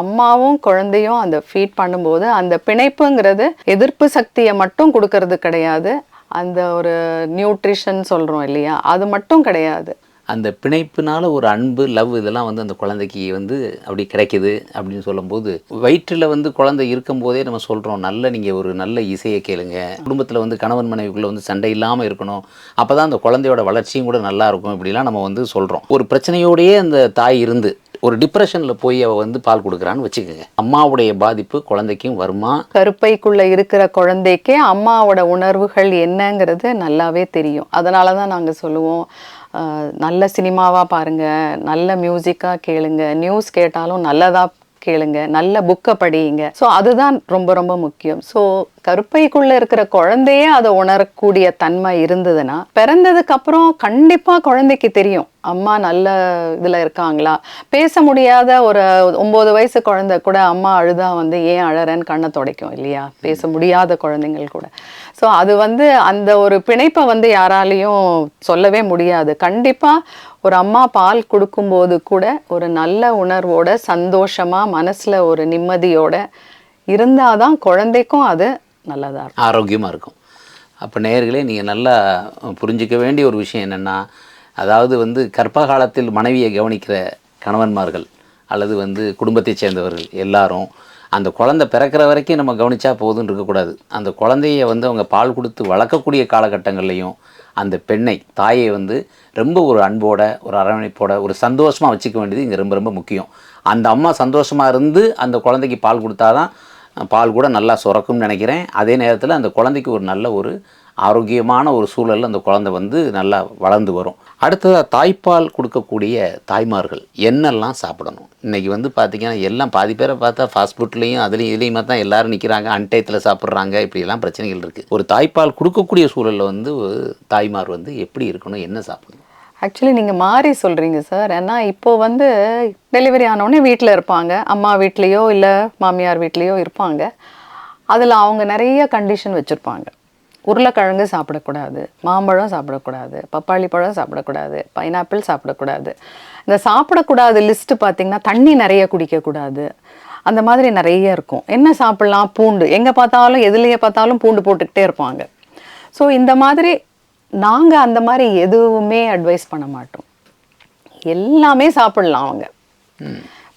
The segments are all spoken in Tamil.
அம்மாவும் குழந்தையும் அந்த ஃபீட் பண்ணும்போது அந்த பிணைப்புங்கிறது எதிர்ப்பு சக்தியை மட்டும் கொடுக்கறது கிடையாது, அந்த ஒரு நியூட்ரிஷன் சொல்கிறோம் இல்லையா, அது மட்டும் கிடையாது. அந்த பிணைப்புனால ஒரு அன்பு, லவ் இதெல்லாம் வந்து அந்த குழந்தைக்கு வந்து அப்படி கிடைக்குது அப்படின்னு சொல்லும்போது, வயிற்றில் வந்து குழந்தை இருக்கும்போதே நம்ம சொல்கிறோம், நீங்கள் ஒரு நல்ல இசையை கேளுங்க, குடும்பத்தில் வந்து கணவன் மனைவிக்குள்ளே வந்து சண்டை இல்லாமல் இருக்கணும், அப்போ தான் அந்த குழந்தையோட வளர்ச்சியும் கூட நல்லா இருக்கும், இப்படிலாம் நம்ம வந்து சொல்கிறோம். ஒரு பிரச்சனையோடையே அந்த தாய் இருந்து ஒரு டிப்ரெஷனில் போய் அவள் வந்து பால் கொடுக்குறான்னு வச்சுக்கோங்க, அம்மாவுடைய பாதிப்பு குழந்தைக்கும் வருமா? கருப்பைக்குள்ளே இருக்கிற குழந்தைக்கே அம்மாவோட உணர்வுகள் என்னங்கிறது நல்லாவே தெரியும். அதனால தான் நாங்கள் சொல்லுவோம், நல்ல சினிமாவாக பாருங்கள், நல்ல மியூசிக்காக கேளுங்க, நியூஸ் கேட்டாலும் நல்லதாக கேளுங்க, நல்ல புக்கை படியுங்க. ஸோ அதுதான் ரொம்ப ரொம்ப முக்கியம். ஸோ கருப்பைக்குள்ளே இருக்கிற குழந்தையே அதை உணரக்கூடிய தன்மை இருந்ததுன்னா, பிறந்ததுக்கு அப்புறம் கண்டிப்பாக குழந்தைக்கு தெரியும் அம்மா நல்ல இதில் இருக்காங்களா. பேச முடியாத ஒரு 9 வயசு குழந்தை கூட அம்மா அழுதா வந்து ஏன் அழறன்னு கண்ணை துடைக்கும் இல்லையா, பேச முடியாத குழந்தைங்கள் கூட. ஸோ அது வந்து அந்த ஒரு பிணைப்பை வந்து யாராலையும் சொல்லவே முடியாது. கண்டிப்பாக ஒரு அம்மா பால் கொடுக்கும்போது கூட ஒரு நல்ல உணர்வோட, சந்தோஷமாக, மனசில் ஒரு நிம்மதியோட இருந்தால் தான் குழந்தைக்கும் அது நல்லதாக இருக்கும், ஆரோக்கியமாக இருக்கும். அப்போ நேயர்களே, நீங்கள் நல்லா புரிஞ்சிக்க வேண்டிய ஒரு விஷயம் என்னென்னா, அதாவது வந்து கர்ப்ப காலத்தில் மனைவியை கவனிக்கிற கணவன்மார்கள் அல்லது வந்து குடும்பத்தை சேர்ந்தவர்கள் எல்லாரும் அந்த குழந்தை பிறக்கிற வரைக்கும் நம்ம கவனித்தா போதுன்னு இருக்கக்கூடாது. அந்த குழந்தைய வந்து அவங்க பால் கொடுத்து வளர்க்கக்கூடிய காலகட்டங்கள்லையும் அந்த பெண்ணை, தாயை வந்து ரொம்ப ஒரு அன்போட, ஒரு அரவணைப்போட, ஒரு சந்தோஷமாக வச்சுக்க வேண்டியது இங்கே ரொம்ப ரொம்ப முக்கியம். அந்த அம்மா சந்தோஷமாக இருந்து அந்த குழந்தைக்கு பால் கொடுத்தாதான் பால் கூட நல்லா சுரக்கும்னு நினைக்கிறேன். அதே நேரத்தில் அந்த குழந்தைக்கு ஒரு நல்ல ஒரு ஆரோக்கியமான ஒரு சூழலில் அந்த குழந்தை வந்து நல்லா வளர்ந்து வரும். அடுத்ததாக தாய்ப்பால் கொடுக்கக்கூடிய தாய்மார்கள் என்னெல்லாம் சாப்பிடணும்? இன்றைக்கி வந்து பார்த்திங்கன்னா எல்லாம் பாதி பேரை பார்த்தா ஃபாஸ்ட் ஃபுட்லேயும் அதுலேயும் இதுலேயுமா தான் எல்லோரும் நிற்கிறாங்க, அன்டயத்தில் சாப்பிட்றாங்க, இப்படியெல்லாம் பிரச்சனைகள் இருக்குது. ஒரு தாய்ப்பால் கொடுக்கக்கூடிய சூழலில் வந்து தாய்மார் வந்து எப்படி இருக்கணும், என்ன சாப்பிடணும்? ஆக்சுவலி நீங்கள் மாறி சொல்கிறீங்க சார். ஏன்னா இப்போது வந்து டெலிவரி ஆனோடனே வீட்டில் இருப்பாங்க, அம்மா வீட்லேயோ இல்லை மாமியார் வீட்லேயோ இருப்பாங்க. அதில் அவங்க நிறைய கண்டிஷன் வச்சுருப்பாங்க. உருளைக்கிழங்கு சாப்பிடக்கூடாது, மாம்பழம் சாப்பிடக்கூடாது, பப்பாளி பழம் சாப்பிடக்கூடாது, பைனாப்பிள் சாப்பிடக்கூடாது. இந்த சாப்பிடக்கூடாது லிஸ்ட்டு பார்த்திங்கன்னா தண்ணி நிறைய குடிக்கக்கூடாது, அந்த மாதிரி நிறைய இருக்கும். என்ன சாப்பிட்லாம்? பூண்டு, எங்கே பார்த்தாலும் எதுலேயே பார்த்தாலும் பூண்டு போட்டுக்கிட்டே இருப்பாங்க. ஸோ இந்த மாதிரி நாங்கள் அந்த மாதிரி எதுவுமே அட்வைஸ் பண்ண மாட்டோம். எல்லாமே சாப்பிடலாம். அவங்க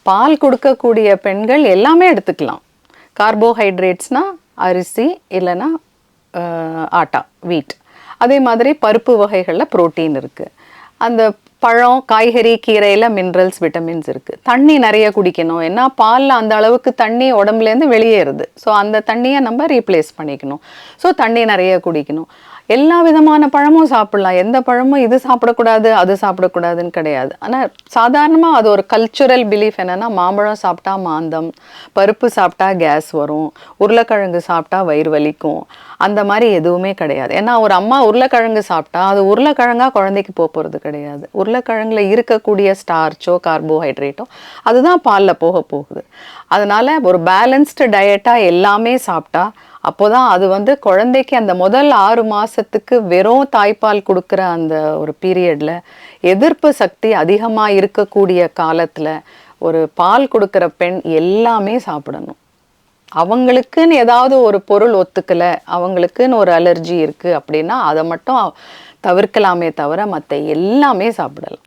பால் கொடுக்கக்கூடிய பெண்கள் எல்லாமே எடுத்துக்கலாம். கார்போஹைட்ரேட்ஸ்னால் அரிசி இல்லைன்னா ஆட்டா, வீட். அதே மாதிரி பருப்பு வகைகளில் ப்ரோட்டீன் இருக்குது. அந்த பழம், காய்கறி, கீரையில் மினரல்ஸ், விட்டமின்ஸ் இருக்குது. தண்ணி நிறைய குடிக்கணும். ஏன்னா பாலில் அந்த அளவுக்கு தண்ணி உடம்புலேருந்து வெளியேறுது. ஸோ அந்த தண்ணியை நம்ம ரீப்ளேஸ் பண்ணிக்கணும். ஸோ தண்ணி நிறைய குடிக்கணும். எல்லா விதமான பழமும் சாப்பிட்லாம். எந்த பழமும் இது சாப்பிடக்கூடாது அது சாப்பிடக்கூடாதுன்னு கிடையாது. ஆனால் சாதாரணமாக அது ஒரு கல்ச்சுரல் பிலீஃப் என்னென்னா, மாம்பழம் சாப்பிட்டா மாந்தம், பருப்பு சாப்பிட்டா கேஸ் வரும், உருளைக்கிழங்கு சாப்பிட்டா வயிறு வலிக்கும், அந்த மாதிரி எதுவுமே கிடையாது. ஏன்னா ஒரு அம்மா உருளைக்கிழங்கு சாப்பிட்டா அது உருளைக்கிழங்காக குழந்தைக்கு போகிறது கிடையாது. உருளைக்கிழங்குல இருக்கக்கூடிய ஸ்டார்ச்சோ கார்போஹைட்ரேட்டோ அதுதான் பாலில் போகுது. அதனால் ஒரு பேலன்ஸ்டு டயட்டாக எல்லாமே சாப்பிட்டா அப்போதான் அது வந்து குழந்தைக்கு அந்த முதல் 6 மாதத்துக்கு வெறும் தாய்ப்பால் கொடுக்குற அந்த ஒரு பீரியடில் எதிர்ப்பு சக்தி அதிகமாக இருக்கக்கூடிய காலத்தில் ஒரு பால் கொடுக்குற பெண் எல்லாமே சாப்பிடணும். அவங்களுக்குன்னு ஏதாவது ஒரு பொருள் ஒத்துக்கலை, அவங்களுக்குன்னு ஒரு அலர்ஜி இருக்குது அப்படின்னா அதை மட்டும் தவிர்க்கலாமே தவிர மற்ற எல்லாமே சாப்பிடலாம்.